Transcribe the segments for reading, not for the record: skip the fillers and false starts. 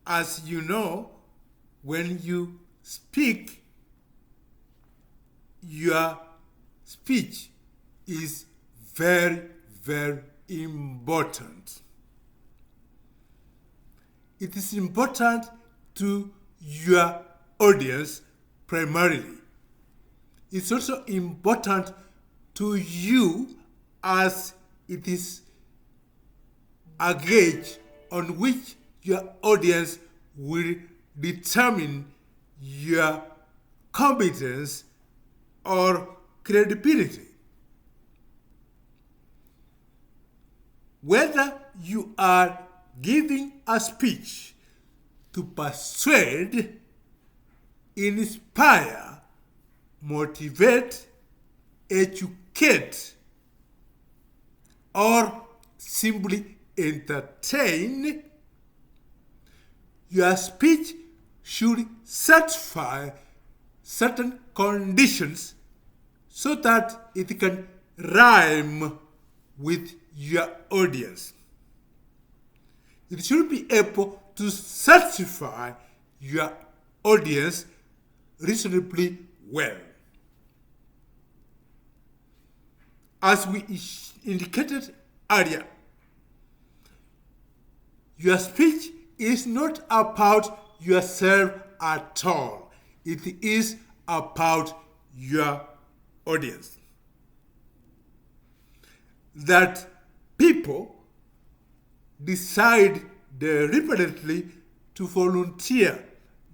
As you know, when you speak, your speech is very, very important. It is important to your audience primarily. It's also important to you, as it is a gauge on which your audience will determine your competence or credibility. Whether you are giving a speech to persuade, inspire, motivate, educate, or simply entertain, your speech should satisfy certain conditions so that it can rhyme with your audience. It should be able to satisfy your audience reasonably well. As we indicated earlier, your speech is not about yourself at all. It is about your audience. That people decide deliberately to volunteer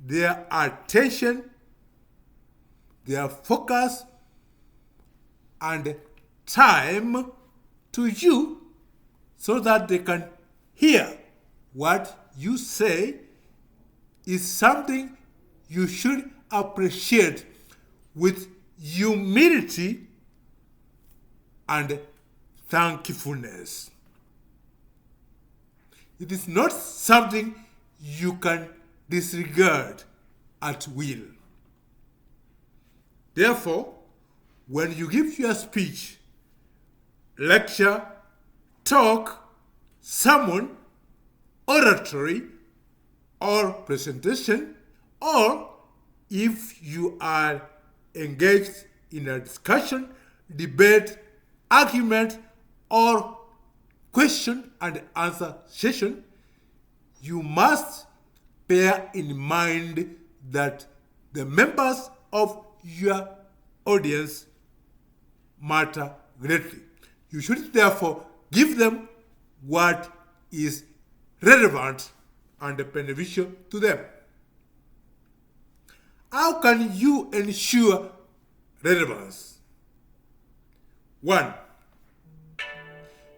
their attention, their focus, and time to you so that they can hear what you say is something you should appreciate with humility and thankfulness. It is not something you can disregard at will. Therefore, when you give your speech, lecture, talk, sermon, oratory, or presentation, or if you are engaged in a discussion, debate, argument, or question and answer session, you must bear in mind that the members of your audience matter greatly. You should therefore give them what is relevant and beneficial to them. How can you ensure relevance? 1.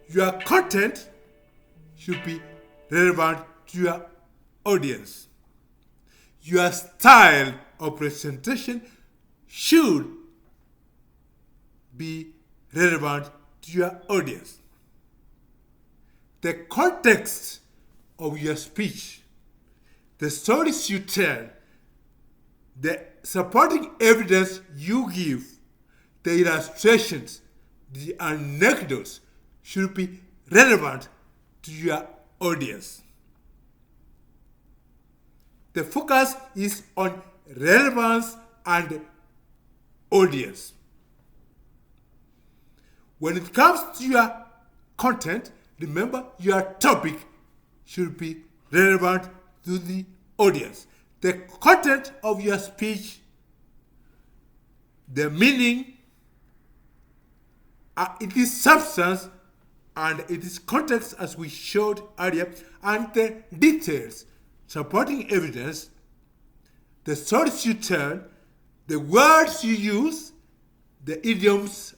Your content should be relevant to your audience. Your style of presentation should be relevant to your audience. The context of your speech, the stories you tell, the supporting evidence you give, the illustrations, the anecdotes should be relevant to your audience. The focus is on relevance and audience. When it comes to your content, remember your topic should be relevant to the audience. The content of your speech, the meaning, it is substance and it is context as we showed earlier, and the details, supporting evidence, the stories you tell, the words you use, the idioms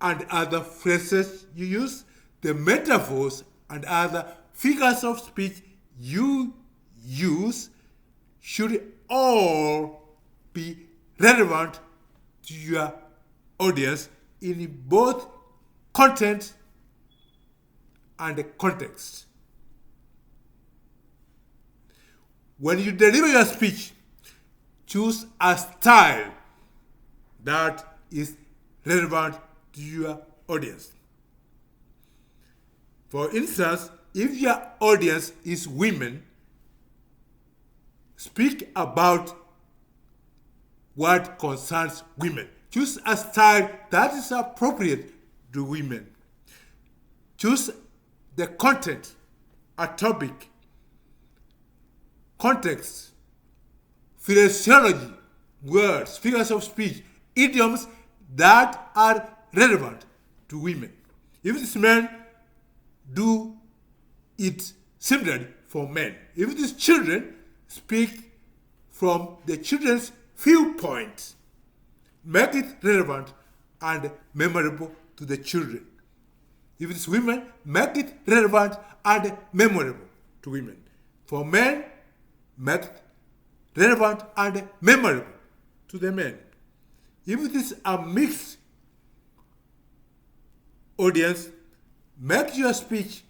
and other phrases you use, the metaphors and other figures of speech you use should all be relevant to your audience in both content and context. When you deliver your speech, choose a style that is relevant to your audience. For instance, if your audience is women, Speak about what concerns women. Choose a style that is appropriate to women. Choose the content, a topic, context, phraseology, words, figures of speech, idioms that are relevant to women. If it's men, do it similarly for men. If it is children, speak from the children's viewpoint. Make it relevant and memorable to the children. If it's women, make it relevant and memorable to women. For men, make it relevant and memorable to the men. If it is a mixed audience, make your speech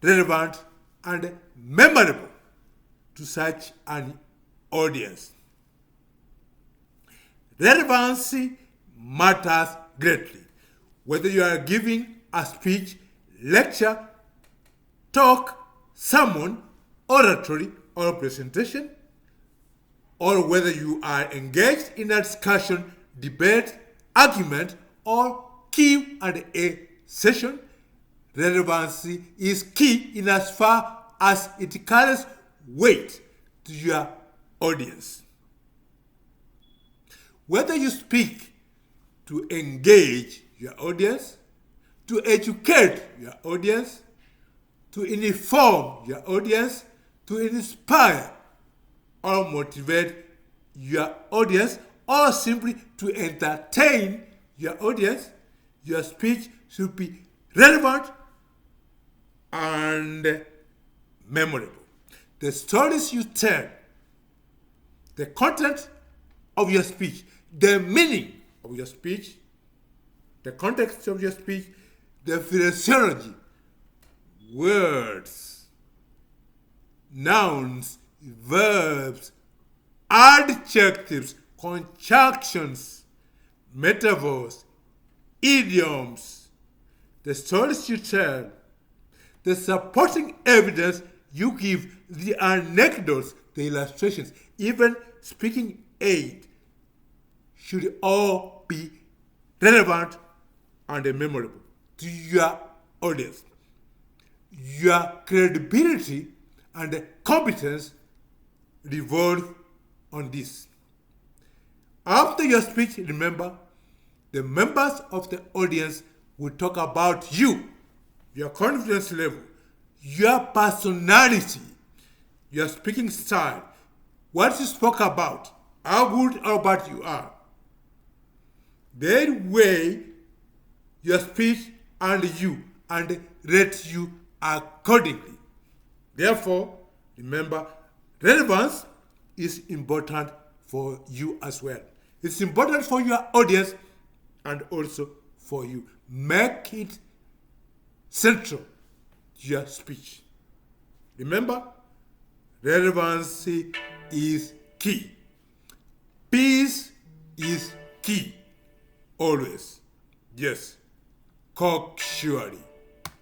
relevant and memorable to such an audience. Relevancy matters greatly. Whether you are giving a speech, lecture, talk, sermon, oratory, or presentation, or whether you are engaged in a discussion, debate, argument, or Q&A session, relevancy is key in as far as it carries weight to your audience. Whether you speak to engage your audience, to educate your audience, to inform your audience, to inspire or motivate your audience, or simply to entertain your audience, your speech should be relevant and memorable. The stories you tell, the content of your speech, the meaning of your speech, the context of your speech, the phraseology, words, nouns, verbs, adjectives, conjunctions, metaphors, idioms, the stories you tell, the supporting evidence you give, the anecdotes, the illustrations, even speaking aid should all be relevant and memorable to your audience. Your credibility and competence revolve on this. After your speech, remember, the members of the audience will talk about you, your confidence level, your personality, your speaking style, what you spoke about, how good or bad you are. They weigh your speech and you and rate you accordingly. Therefore, remember, relevance is important for you as well. It's important for your audience and also for you. Make it central to your speech. Remember, relevancy is key. Peace is key. Always. Yes. Cock surely.